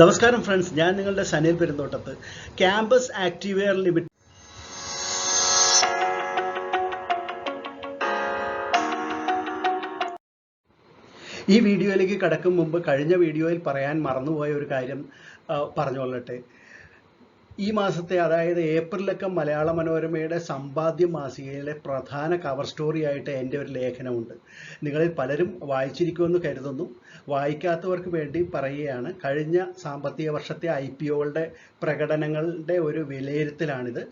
നമസ്കാരം ഫ്രണ്ട്സ്, ഞാൻ നിങ്ങളുടെ Sanil Perunthottath. Campus activewear limited ഈ വീഡിയോയിലേക്ക് കടക്കും മുമ്പ് കഴിഞ്ഞ വീഡിയോയിൽ പറയാൻ മറന്നുപോയ ഒരു കാര്യം പറഞ്ഞുകൊള്ളട്ടെ. ഈ മാസത്തെ, അതായത് ഏപ്രിലൊക്കെ മലയാള മനോരമയുടെ സമ്പാദ്യ മാസികയിലെ പ്രധാന കവർ സ്റ്റോറി ആയിട്ട് എൻ്റെ ഒരു ലേഖനമുണ്ട്. നിങ്ങളിൽ പലരും വായിച്ചിരിക്കുമെന്ന് കരുതുന്നു. വായിക്കാത്തവർക്ക് വേണ്ടി പറയുകയാണ്. കഴിഞ്ഞ സാമ്പത്തിക വർഷത്തെ IPOകളുടെ പ്രകടനങ്ങളുടെ ഒരു വിലയിരുത്തലാണിത്.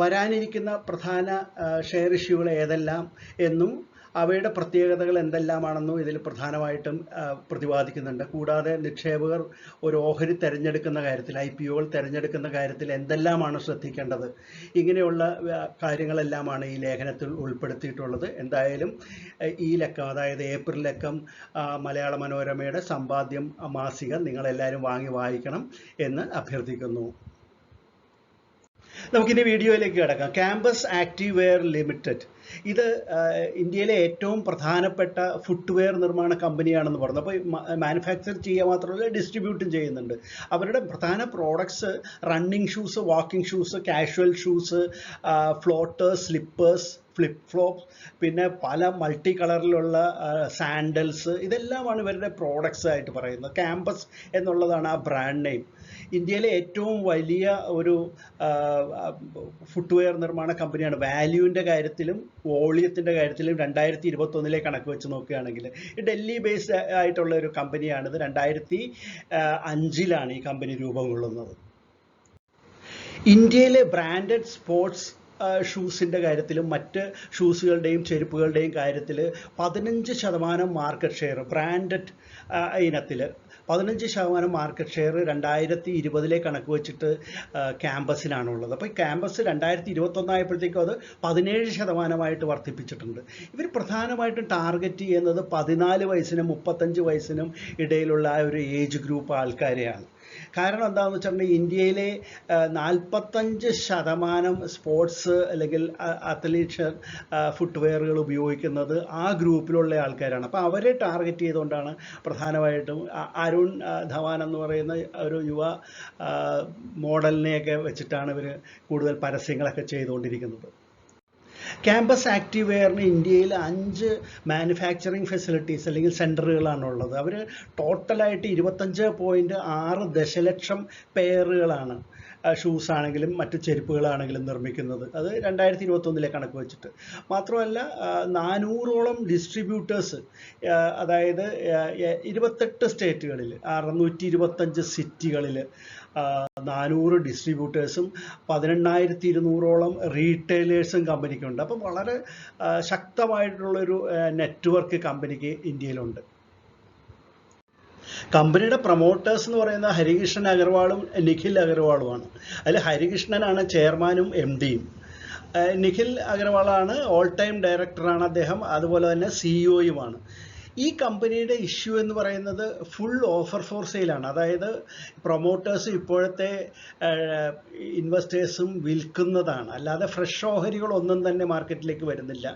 വരാനിരിക്കുന്ന പ്രധാന ഷെയർ ഇഷ്യൂകൾ ഏതെല്ലാം എന്നും അവയുടെ പ്രത്യേകതകൾ എന്തെല്ലാമാണെന്നും ഇതിൽ പ്രധാനമായിട്ടും പ്രതിപാദിക്കുന്നുണ്ട്. കൂടാതെ നിക്ഷേപകർ ഒരു ഓഹരി തിരഞ്ഞെടുക്കുന്ന കാര്യത്തിൽ, IPOകൾ തിരഞ്ഞെടുക്കുന്ന കാര്യത്തിൽ എന്തെല്ലാമാണ് ശ്രദ്ധിക്കേണ്ടത്, ഇങ്ങനെയുള്ള കാര്യങ്ങളെല്ലാമാണ് ഈ ലേഖനത്തിൽ ഉൾപ്പെടുത്തിയിട്ടുള്ളത്. എന്തായാലും ഈ ലക്കം, അതായത് ഏപ്രിൽ ലക്കം മലയാള മനോരമയുടെ സമ്പാദ്യം മാസിക നിങ്ങളെല്ലാവരും വാങ്ങി വായിക്കണം എന്ന് അഭ്യർത്ഥിക്കുന്നു. നമുക്കിനി വീഡിയോയിലേക്ക് കിടക്കാം. ക്യാമ്പസ് ആക്റ്റീവെയർ ലിമിറ്റഡ് ഇത് ഇന്ത്യയിലെ ഏറ്റവും പ്രധാനപ്പെട്ട ഫുട്വെയർ നിർമ്മാണ കമ്പനിയാണെന്ന് പറഞ്ഞു. അപ്പോൾ മാനുഫാക്ചർ ചെയ്യുക മാത്രമല്ല, ഡിസ്ട്രിബ്യൂട്ടും ചെയ്യുന്നുണ്ട്. അവരുടെ പ്രധാന products running shoes, walking shoes, casual shoes, floaters, slippers, flip flops, പിന്നെ പല മൾട്ടി കളറിലുള്ള സാൻഡൽസ്, ഇതെല്ലാമാണ് ഇവരുടെ പ്രോഡക്ട്സ് ആയിട്ട് പറയുന്നത്. ക്യാമ്പസ് എന്നുള്ളതാണ് ആ ബ്രാൻഡ് നെയിം. ഇന്ത്യയിലെ ഏറ്റവും വലിയ ഒരു ഫുട്വെയർ നിർമ്മാണ കമ്പനിയാണ്. വാല്യൂവിൻ്റെ കാര്യത്തിലും വോളിയത്തിൻ്റെ കാര്യത്തിലും 2021 കണക്ക് വെച്ച് നോക്കുകയാണെങ്കിൽ ഡൽഹി ബേസ്ഡ് ആയിട്ടുള്ള ഒരു കമ്പനിയാണിത്. 2005 ഈ കമ്പനി രൂപം കൊള്ളുന്നത്. ഇന്ത്യയിലെ ബ്രാൻഡഡ് സ്പോർട്സ് ഷൂസിൻ്റെ കാര്യത്തിലും മറ്റ് ഷൂസുകളുടെയും ചെരുപ്പുകളുടെയും കാര്യത്തിൽ 15% മാർക്കറ്റ് ഷെയർ, ബ്രാൻഡഡ് ഇനത്തിൽ 15% മാർക്കറ്റ് ഷെയർ 2020 കണക്ക് വെച്ചിട്ട് ക്യാമ്പസിനാണുള്ളത്. അപ്പോൾ ഈ ക്യാമ്പസ് 2021 ആയപ്പോഴത്തേക്കും അത് 17% വർദ്ധിപ്പിച്ചിട്ടുണ്ട്. ഇവർ പ്രധാനമായിട്ടും ടാർഗറ്റ് ചെയ്യുന്നത് 14 വയസ്സിനും 35 വയസ്സിനും ഇടയിലുള്ള ആ ഒരു ഏജ് ഗ്രൂപ്പ് ആൾക്കാരെയാണ്. കാരണം എന്താണെന്ന് വെച്ചിട്ടുണ്ടെങ്കിൽ ഇന്ത്യയിലെ 45% സ്പോർട്സ് അല്ലെങ്കിൽ അത്ലീറ്റ് ഫുട്വെയറുകൾ ഉപയോഗിക്കുന്നത് ആ ഗ്രൂപ്പിലുള്ള ആൾക്കാരാണ്. അപ്പോൾ അവരെ ടാർഗറ്റ് ചെയ്തുകൊണ്ടാണ് പ്രധാനമായിട്ടും അരുൺ ധവാൻ എന്ന് പറയുന്ന ഒരു യുവ മോഡലിനെയൊക്കെ വെച്ചിട്ടാണ് ഇവർ കൂടുതൽ പരസ്യങ്ങളൊക്കെ ചെയ്തുകൊണ്ടിരിക്കുന്നത്. ക്യാമ്പസ് ആക്റ്റീവെയറിന് ഇന്ത്യയിൽ 5 മാനുഫാക്ചറിങ് ഫെസിലിറ്റീസ് അല്ലെങ്കിൽ സെൻറ്ററുകളാണുള്ളത്. അവർ ടോട്ടലായിട്ട് 25.6 ദശലക്ഷം പെയറുകളാണ് ഷൂസ് ആണെങ്കിലും മറ്റു ചെരുപ്പുകളാണെങ്കിലും നിർമ്മിക്കുന്നത്. അത് 2021 കണക്ക് വെച്ചിട്ട്. മാത്രമല്ല 400ഓളം ഡിസ്ട്രിബ്യൂട്ടേഴ്സ്, അതായത് 28 സ്റ്റേറ്റുകളിൽ 625 സിറ്റികളിൽ 400 ഡിസ്ട്രിബ്യൂട്ടേഴ്സും 18,200ഓളം റീറ്റെയിലേഴ്സും കമ്പനിക്കുണ്ട്. അപ്പം വളരെ ശക്തമായിട്ടുള്ളൊരു നെറ്റ്വർക്ക് കമ്പനിക്ക് ഇന്ത്യയിലുണ്ട്. കമ്പനിയുടെ പ്രൊമോട്ടേഴ്സ് എന്ന് പറയുന്നത് ഹരികൃഷ്ണൻ അഗർവാളും നിഖിൽ അഗർവാളുമാണ്. അതിൽ ഹരികൃഷ്ണനാണ് ചെയർമാനും MDയും. നിഖിൽ അഗർവാളാണ് ഓൾ ടൈം ഡയറക്ടറാണ് അദ്ദേഹം, അതുപോലെ തന്നെ CEOയുമാണ്. ഈ കമ്പനിയുടെ ഇഷ്യൂ എന്ന് പറയുന്നത് ഫുൾ ഓഫർ ഫോർ സെയിലാണ്. അതായത് പ്രൊമോട്ടേഴ്സ് ഇപ്പോഴത്തെ ഇൻവെസ്റ്റേഴ്സും വിൽക്കുന്നതാണ്, അല്ലാതെ ഫ്രഷ് ഓഹരികളൊന്നും തന്നെ മാർക്കറ്റിലേക്ക് വരുന്നില്ല.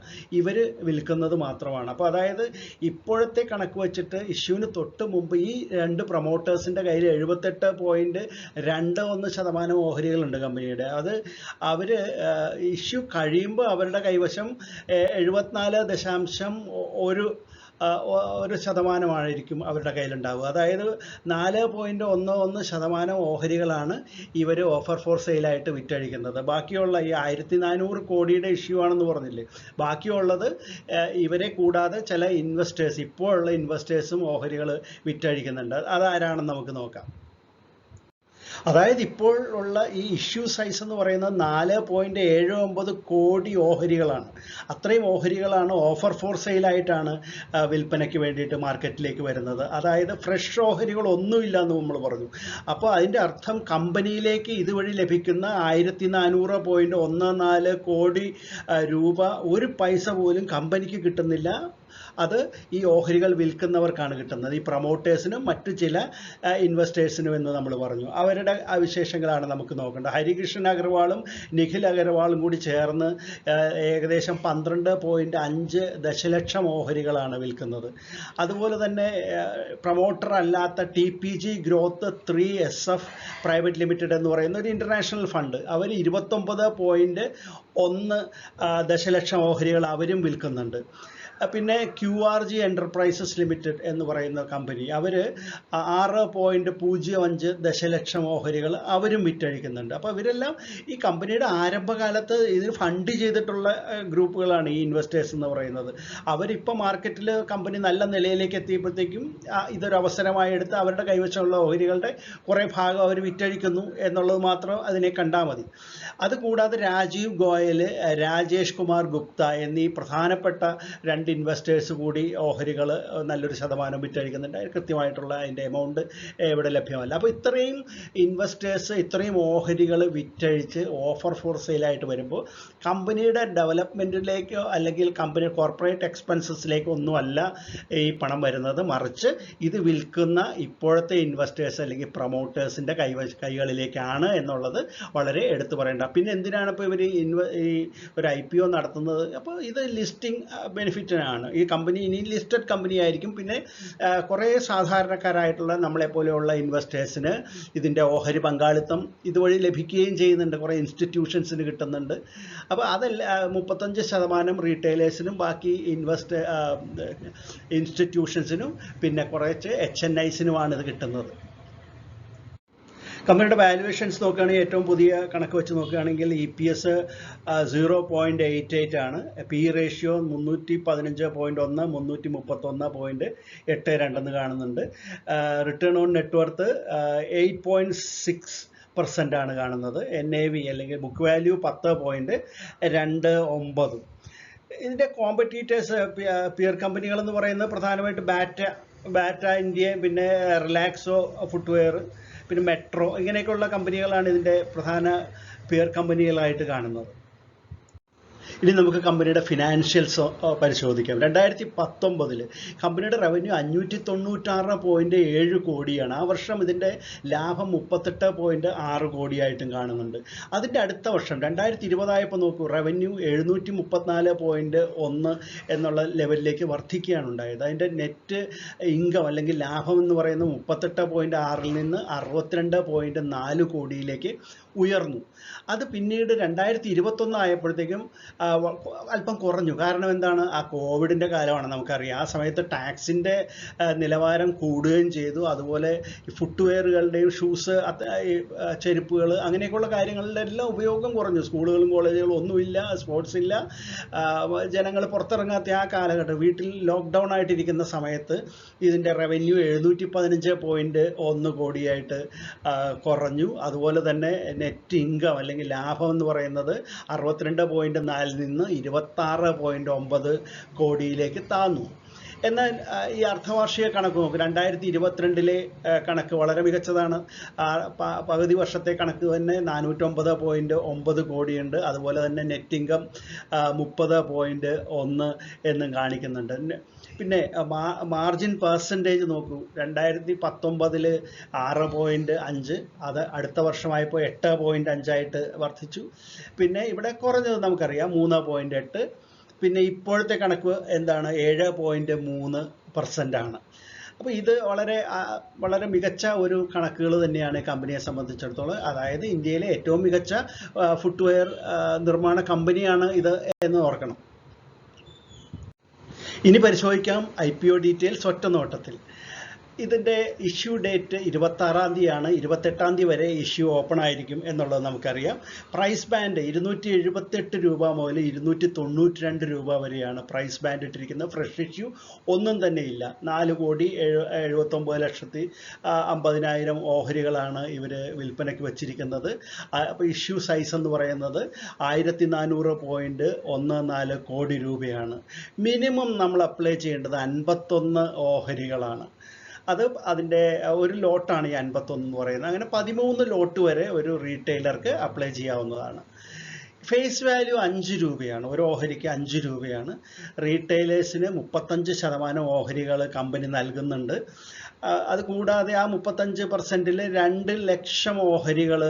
ഇവർ വിൽക്കുന്നത് മാത്രമാണ്. അപ്പോൾ അതായത് ഇപ്പോഴത്തെ കണക്ക് വെച്ചിട്ട് ഇഷ്യൂവിന് തൊട്ട് മുമ്പ് ഈ 2 പ്രൊമോട്ടേഴ്സിൻ്റെ കയ്യിൽ 78.21% ഓഹരികളുണ്ട് കമ്പനിയുടെ. അത് അവർ ഇഷ്യൂ കഴിയുമ്പോൾ അവരുടെ കൈവശം 74.1% അവരുടെ കയ്യിലുണ്ടാവുക. അതായത് 4.11% ഓഹരികളാണ് ഇവർ ഓഫർ ഫോർ സെയിലായിട്ട് വിറ്റഴിക്കുന്നത്. ബാക്കിയുള്ള ഈ 1400 കോടിയുടെ ഇഷ്യൂ ആണെന്ന് പറഞ്ഞില്ലേ, ബാക്കിയുള്ളത് ഇവരെ കൂടാതെ ചില ഇൻവെസ്റ്റേഴ്സ്, ഇപ്പോഴുള്ള ഇൻവെസ്റ്റേഴ്സും ഓഹരികൾ വിറ്റഴിക്കുന്നുണ്ട്. അതാരാണെന്ന് നമുക്ക് നോക്കാം. അതായത് ഇപ്പോൾ ഉള്ള ഈ ഇഷ്യൂ സൈസ് എന്ന് പറയുന്നത് 4.79 കോടി ഓഹരികളാണ്. അത്രയും ഓഹരികളാണ് ഓഫർ ഫോർ സെയിലായിട്ടാണ് വിൽപ്പനയ്ക്ക് വേണ്ടിയിട്ട് മാർക്കറ്റിലേക്ക് വരുന്നത്. അതായത് ഫ്രഷ് ഓഹരികൾ ഒന്നുമില്ല എന്ന് നമ്മൾ പറഞ്ഞു. അപ്പോൾ അതിൻ്റെ അർത്ഥം കമ്പനിയിലേക്ക് ഇതുവഴി ലഭിക്കുന്ന 1414 കോടി രൂപ ഒരു പൈസ പോലും കമ്പനിക്ക് കിട്ടുന്നില്ല. അത് ഈ ഓഹരികൾ വിൽക്കുന്നവർക്കാണ് കിട്ടുന്നത്, ഈ പ്രൊമോട്ടേഴ്സിനും മറ്റു ചില ഇൻവെസ്റ്റേഴ്സിനും എന്ന് നമ്മൾ പറഞ്ഞു. അവരുടെ വിശേഷങ്ങളാണ് നമുക്ക് നോക്കേണ്ടത്. ഹരികൃഷ്ണൻ അഗർവാളും നിഖിൽ അഗർവാളും കൂടി ചേർന്ന് ഏകദേശം 12.5 ദശലക്ഷം ഓഹരികളാണ് വിൽക്കുന്നത്. അതുപോലെ തന്നെ പ്രൊമോട്ടർ അല്ലാത്ത TPG growth 3 SF private limited എന്ന് പറയുന്ന ഒരു ഇൻ്റർനാഷണൽ ഫണ്ട്, അവർ 29.1 ദശലക്ഷം ഓഹരികൾ അവരും വിൽക്കുന്നുണ്ട്. പിന്നെ QRG എൻ്റർപ്രൈസസ് ലിമിറ്റഡ് എന്ന് പറയുന്ന കമ്പനി, അവർ 6.05 ദശലക്ഷം ഓഹരികൾ അവരും വിറ്റഴിക്കുന്നുണ്ട്. അപ്പോൾ ഇവരെല്ലാം ഈ കമ്പനിയുടെ ആരംഭകാലത്ത് ഇതിന് ഫണ്ട് ചെയ്തിട്ടുള്ള ഗ്രൂപ്പുകളാണ് ഈ ഇൻവെസ്റ്റേഴ്സ് എന്ന് പറയുന്നത്. അവരിപ്പോൾ മാർക്കറ്റിൽ കമ്പനി നല്ല നിലയിലേക്ക് എത്തിയപ്പോഴത്തേക്കും ഇതൊരു അവസരമായി എടുത്ത് അവരുടെ കൈവശമുള്ള ഓഹരികളുടെ കുറേ ഭാഗം അവർ വിറ്റഴിക്കുന്നു എന്നുള്ളത് മാത്രം അതിനെ കണ്ടാൽ മതി. അതുകൂടാതെ രാജീവ് ഗോയൽ, രാജേഷ് കുമാർ ഗുപ്ത എന്നീ പ്രധാനപ്പെട്ട 2 ഇൻവെസ്റ്റേഴ്സ് കൂടി ഓഹരികൾ നല്ലൊരു ശതമാനം വിറ്റഴിക്കുന്നുണ്ട്. കൃത്യമായിട്ടുള്ള അതിൻ്റെ എമൗണ്ട് ഇവിടെ ലഭ്യമല്ല. അപ്പോൾ ഇത്രയും ഇൻവെസ്റ്റേഴ്സ് ഇത്രയും ഓഹരികൾ വിറ്റഴിച്ച് ഓഫർ ഫോർ സെയിലായിട്ട് വരുമ്പോൾ കമ്പനിയുടെ ഡെവലപ്മെൻറ്റിലേക്കോ അല്ലെങ്കിൽ കമ്പനി കോർപ്പറേറ്റ് എക്സ്പെൻസസിലേക്കോ ഒന്നുമല്ല ഈ പണം വരുന്നത്, മറിച്ച് ഇത് വിൽക്കുന്ന ഇപ്പോഴത്തെ ഇൻവെസ്റ്റേഴ്സ് അല്ലെങ്കിൽ പ്രൊമോട്ടേഴ്സിൻ്റെ കൈകളിലേക്കാണ് എന്നുള്ളത് വളരെ എടുത്തു പറയേണ്ട. പിന്നെ എന്തിനാണ് ഇപ്പോൾ ഇവർ ഈ ഒരു IPO നടത്തുന്നത്? അപ്പോൾ ഇത് ലിസ്റ്റിംഗ് ബെനിഫിറ്റിനാണ്. ഈ കമ്പനി ഇനി ലിസ്റ്റഡ് കമ്പനി ആയിരിക്കും. പിന്നെ കുറേ സാധാരണക്കാരായിട്ടുള്ള നമ്മളെപ്പോലെയുള്ള ഇൻവെസ്റ്റേഴ്സിന് ഇതിൻ്റെ ഓഹരി പങ്കാളിത്തം ഇതുവഴി ലഭിക്കുകയും ചെയ്യുന്നുണ്ട്, കുറേ ഇൻസ്റ്റിറ്റ്യൂഷൻസിന് കിട്ടുന്നുണ്ട്. അപ്പോൾ അതല്ല 35% റീറ്റെയിലേഴ്സിനും ബാക്കി ഇൻസ്റ്റിറ്റ്യൂഷൻസിനും പിന്നെ കുറച്ച് HNIസിനുമാണ് ഇത് കിട്ടുന്നത്. കമ്പനിയുടെ വാല്യുവേഷൻസ് നോക്കുകയാണെങ്കിൽ ഏറ്റവും പുതിയ കണക്ക് വെച്ച് നോക്കുകയാണെങ്കിൽ EPS 0.88 ആണ്. PE റേഷ്യോ 315.1, 331.82 എന്ന് കാണുന്നുണ്ട്. റിട്ടേൺ ഓൺ നെറ്റ്വർത്ത് 8.6% ആണ് കാണുന്നത്. NAV അല്ലെങ്കിൽ ബുക്ക് വാല്യൂ 10.29. ഇതിൻ്റെ കോമ്പറ്റീറ്റേഴ്സ് പിയർ കമ്പനികളെന്ന് പറയുന്നത് പ്രധാനമായിട്ട് ബാറ്റ ഇന്ത്യ, പിന്നെ റിലാക്സോ ഫുട്വെയർ, പിന്നെ മെട്രോ, ഇങ്ങനെയൊക്കെയുള്ള കമ്പനികളാണ് ഇതിൻ്റെ പ്രധാന പിയർ കമ്പനികളായിട്ട് കാണുന്നത്. ഇനി നമുക്ക് കമ്പനിയുടെ ഫിനാൻഷ്യൽസ് പരിശോധിക്കാം. 2019 കമ്പനിയുടെ റവന്യൂ 596.7 കോടിയാണ്. ആ വർഷം ഇതിൻ്റെ ലാഭം 38.6 കോടിയായിട്ടും കാണുന്നുണ്ട്. അതിൻ്റെ അടുത്ത വർഷം 2020 ആയപ്പോൾ നോക്കൂ, റവന്യൂ 734.1 എന്നുള്ള ലെവലിലേക്ക് വർദ്ധിക്കുകയാണ് ഉണ്ടായത്. അതിൻ്റെ നെറ്റ് ഇൻകം അല്ലെങ്കിൽ ലാഭം എന്ന് പറയുന്നത് 38.6-ൽ നിന്ന് 62.4 കോടിയിലേക്ക് ഉയർന്നു. അത് പിന്നീട് 2021 ആയപ്പോഴത്തേക്കും അല്പം കുറഞ്ഞു. കാരണം എന്താണ്? ആ കോവിഡിൻ്റെ കാലമാണ്, നമുക്കറിയാം. ആ സമയത്ത് ടാക്സിൻ്റെ നിലവാരം കൂടുകയും ചെയ്തു. അതുപോലെ ഈ ഫുട്വെയറുകളുടെയും ഷൂസ്, ചെരുപ്പുകൾ, അങ്ങനെയൊക്കെയുള്ള കാര്യങ്ങളുടെ എല്ലാം ഉപയോഗം കുറഞ്ഞു. സ്കൂളുകളും കോളേജുകളും ഒന്നുമില്ല, സ്പോർട്സ് ഇല്ല, ജനങ്ങൾ പുറത്തിറങ്ങാത്ത ആ കാലഘട്ടം, വീട്ടിൽ ലോക്ക്ഡൗൺ ആയിട്ടിരിക്കുന്ന സമയത്ത് ഇതിൻ്റെ റവന്യൂ 715.1 കോടിയായിട്ട് കുറഞ്ഞു. അതുപോലെ തന്നെ നെറ്റ് ഇൻകം അല്ലെങ്കിൽ ലാഭം എന്ന് പറയുന്നത് 62.4-ൽ നിന്ന് 26.9 കോടിയിലേക്ക് താന്നു. എന്നാൽ ഈ അർദ്ധവാർഷിക കണക്ക് നോക്കും, 2022 കണക്ക് വളരെ മികച്ചതാണ്. പകുതി വർഷത്തെ കണക്ക് തന്നെ 409.9 കോടിയുണ്ട്. അതുപോലെ തന്നെ നെറ്റ് ഇൻകം 30.1 എന്നും കാണിക്കുന്നുണ്ട്. പിന്നെ മാർജിൻ പെർസെൻറ്റേജ് നോക്കൂ, 2019 6.5, അത് അടുത്ത വർഷമായപ്പോൾ 8.5 വർദ്ധിച്ചു. പിന്നെ ഇവിടെ കുറഞ്ഞത് നമുക്കറിയാം 3.8. പിന്നെ ഇപ്പോഴത്തെ കണക്ക് എന്താണ്? 7.3% ആണ്. അപ്പോൾ ഇത് വളരെ മികച്ച ഒരു കണക്കുകൾ തന്നെയാണ് കമ്പനിയെ സംബന്ധിച്ചിടത്തോളം. അതായത് ഇന്ത്യയിലെ ഏറ്റവും മികച്ച ഫുട്വെയർ നിർമ്മാണ കമ്പനിയാണ് ഇത് എന്ന് ഓർക്കണം. ഇനി പരിശോധിക്കാം IPO ഡീറ്റെയിൽസ് ഒറ്റ നോട്ടത്തിൽ. ഇതിൻ്റെ ഇഷ്യൂ ഡേറ്റ് 26-ാം തീയതിയാണ്. 28-ാം തീയതി വരെ ഇഷ്യൂ ഓപ്പൺ ആയിരിക്കും എന്നുള്ളത് നമുക്കറിയാം. പ്രൈസ് ബാൻഡ് 278 രൂപ മുതൽ 292 രൂപ വരെയാണ് പ്രൈസ് ബാൻഡ് ഇട്ടിരിക്കുന്നത്. ഫ്രഷ് ഇഷ്യൂ ഒന്നും തന്നെയില്ല. 4,79,50,000 ഓഹരികളാണ് ഇവർ വിൽപ്പനയ്ക്ക് വച്ചിരിക്കുന്നത്. അപ്പോൾ ഇഷ്യൂ സൈസ് എന്ന് പറയുന്നത് 1400.14 കോടി രൂപയാണ്. മിനിമം നമ്മൾ അപ്ലൈ ചെയ്യേണ്ടത് 51 ഓഹരികളാണ്. അത് അതിൻ്റെ ഒരു ലോട്ടാണ് ഈ 51 എന്ന് പറയുന്നത്. അങ്ങനെ 13 ലോട്ട് വരെ ഒരു റീറ്റെയിലർക്ക് അപ്ലൈ ചെയ്യാവുന്നതാണ്. ഫേസ് വാല്യൂ 5 രൂപയാണ്. ഒരു ഓഹരിക്ക് 5 രൂപയാണ്. റീറ്റെയിലേഴ്സിന് 35% ഓഹരികൾ കമ്പനി നൽകുന്നുണ്ട്. അത് കൂടാതെ ആ 35%-ൽ 2 ലക്ഷം ഓഹരികൾ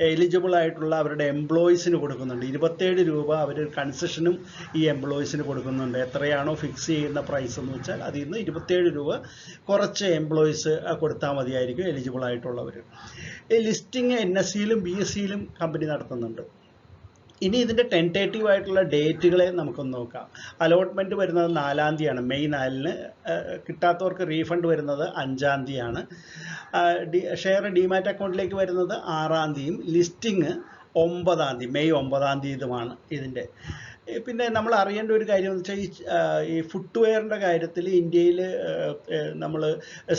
എലിജിബിൾ ആയിട്ടുള്ള അവരുടെ എംപ്ലോയീസിന് കൊടുക്കുന്നുണ്ട്. 27 രൂപ അവർ കൺസെഷനും ഈ എംപ്ലോയീസിന് കൊടുക്കുന്നുണ്ട്. എത്രയാണോ ഫിക്സ് ചെയ്യുന്ന പ്രൈസ് എന്ന് വെച്ചാൽ അതിൽ നിന്ന് 27 രൂപ കുറച്ച് എംപ്ലോയീസ് കൊടുത്താൽ മതിയായിരിക്കും എലിജിബിൾ ആയിട്ടുള്ളവർ. ലിസ്റ്റിംഗ് NSE-യിലും BSE-യിലും കമ്പനി നടത്തുന്നുണ്ട്. ഇനി ഇതിൻ്റെ ടെൻറ്റേറ്റീവ് ആയിട്ടുള്ള ഡേറ്റുകളെ നമുക്കൊന്ന് നോക്കാം. അലോട്ട്മെൻറ്റ് വരുന്നത് 4-ാം തീയതിയാണ്. മെയ് 4-ന്. കിട്ടാത്തവർക്ക് റീഫണ്ട് വരുന്നത് 5-ാം തീയതിയാണ്. ഷെയർ ഡിമാറ്റ് അക്കൗണ്ടിലേക്ക് വരുന്നത് 6-ാം തീയതിയും ലിസ്റ്റിംഗ് 9-ാം തീയതി, മെയ് 9-ാം തീയതിയുമാണ് ഇതിൻ്റെ. പിന്നെ നമ്മൾ അറിയേണ്ട ഒരു കാര്യം എന്ന് വെച്ചാൽ ഈ ഫുട്വെയറിൻ്റെ കാര്യത്തിൽ ഇന്ത്യയിൽ നമ്മൾ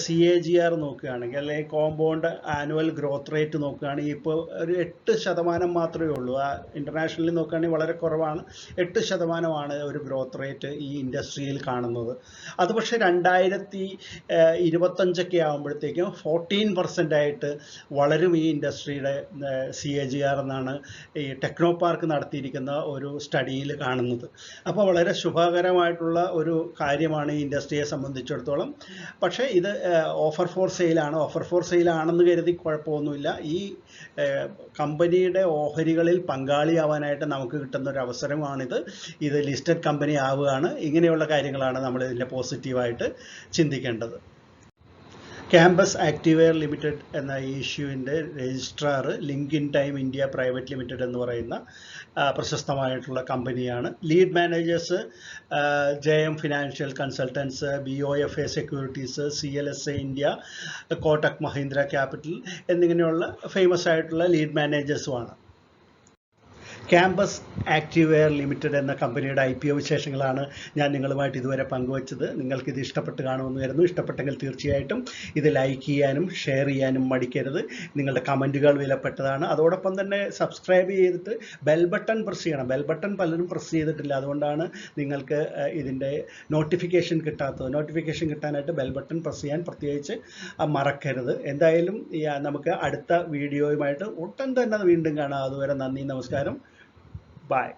CAGR നോക്കുകയാണെങ്കിൽ, അല്ലെങ്കിൽ കോമ്പൗണ്ട് ആനുവൽ ഗ്രോത്ത് റേറ്റ് നോക്കുകയാണെങ്കിൽ ഇപ്പോൾ ഒരു 8% മാത്രമേ ഉള്ളൂ. ഇൻ്റർനാഷണലി നോക്കുകയാണെങ്കിൽ വളരെ കുറവാണ്. 8% ഒരു ഗ്രോത്ത് റേറ്റ് ഈ ഇൻഡസ്ട്രിയിൽ കാണുന്നത്. അത് പക്ഷേ 2025 ആകുമ്പോഴത്തേക്കും 14% ആയിട്ട് വളരും ഈ ഇൻഡസ്ട്രിയുടെ CAGR എന്നാണ് ഈ ടെക്നോ പാർക്ക് നടത്തിയിരിക്കുന്ന ഒരു സ്റ്റഡിയിൽ കാണുന്നത്. അപ്പോൾ വളരെ ശുഭകരമായിട്ടുള്ള ഒരു കാര്യമാണ് ഈ ഇൻഡസ്ട്രിയെ സംബന്ധിച്ചിടത്തോളം. പക്ഷേ ഇത് ഓഫർ ഫോർ സെയിലാണ്. ഓഫർ ഫോർ സെയിലാണെന്ന് കരുതി കുഴപ്പമൊന്നുമില്ല. ഈ കമ്പനിയുടെ ഓഹരികളിൽ പങ്കാളിയാവാനായിട്ട് നമുക്ക് കിട്ടുന്ന ഒരു അവസരമാണിത്. ഇത് ലിസ്റ്റഡ് കമ്പനി ആവുകയാണ്. ഇങ്ങനെയുള്ള കാര്യങ്ങളാണ് നമ്മൾ ഇതിൻ്റെ പോസിറ്റീവായിട്ട് ചിന്തിക്കേണ്ടത്. ക്യാമ്പസ് ആക്റ്റീവെയർ ലിമിറ്റഡ് എന്ന ഈ ഇഷ്യൂവിൻ്റെ registrar link time India private limited എന്ന് പറയുന്ന പ്രശസ്തമായിട്ടുള്ള കമ്പനിയാണ്. Lead managers JM financial consultants, BOFA securities, CLSA India, Kotak Mahindra capital എന്നിങ്ങനെയുള്ള ഫേമസ് ആയിട്ടുള്ള ലീഡ് മാനേജേഴ്സുമാണ്. ക്യാമ്പസ് ആക്റ്റീവെയർ ലിമിറ്റഡ് എന്ന കമ്പനിയുടെ IPO വിശേഷങ്ങളാണ് ഞാൻ നിങ്ങളുമായിട്ട് ഇതുവരെ പങ്കുവച്ചത്. നിങ്ങൾക്കിത് ഇഷ്ടപ്പെട്ട് കാണുമെന്ന് കരുതുന്നു. ഇഷ്ടപ്പെട്ടെങ്കിൽ തീർച്ചയായിട്ടും ഇത് ലൈക്ക് ചെയ്യാനും ഷെയർ ചെയ്യാനും മടിക്കരുത്. നിങ്ങളുടെ കമൻറ്റുകൾ വിലപ്പെട്ടതാണ്. അതോടൊപ്പം തന്നെ സബ്സ്ക്രൈബ് ചെയ്തിട്ട് ബെൽ ബട്ടൺ പ്രസ് ചെയ്യണം. ബെൽ ബട്ടൺ പലരും പ്രസ് ചെയ്തിട്ടില്ല. അതുകൊണ്ടാണ് നിങ്ങൾക്ക് ഇതിൻ്റെ നോട്ടിഫിക്കേഷൻ കിട്ടാത്തത്. നോട്ടിഫിക്കേഷൻ കിട്ടാനായിട്ട് ബെൽ ബട്ടൺ പ്രസ് ചെയ്യാൻ പ്രത്യേകിച്ച് മറക്കരുത്. എന്തായാലും നമുക്ക് അടുത്ത വീഡിയോയുമായിട്ട് ഉടൻ തന്നെ വീണ്ടും കാണാം. അതുവരെ നന്ദി, നമസ്കാരം, ബൈ.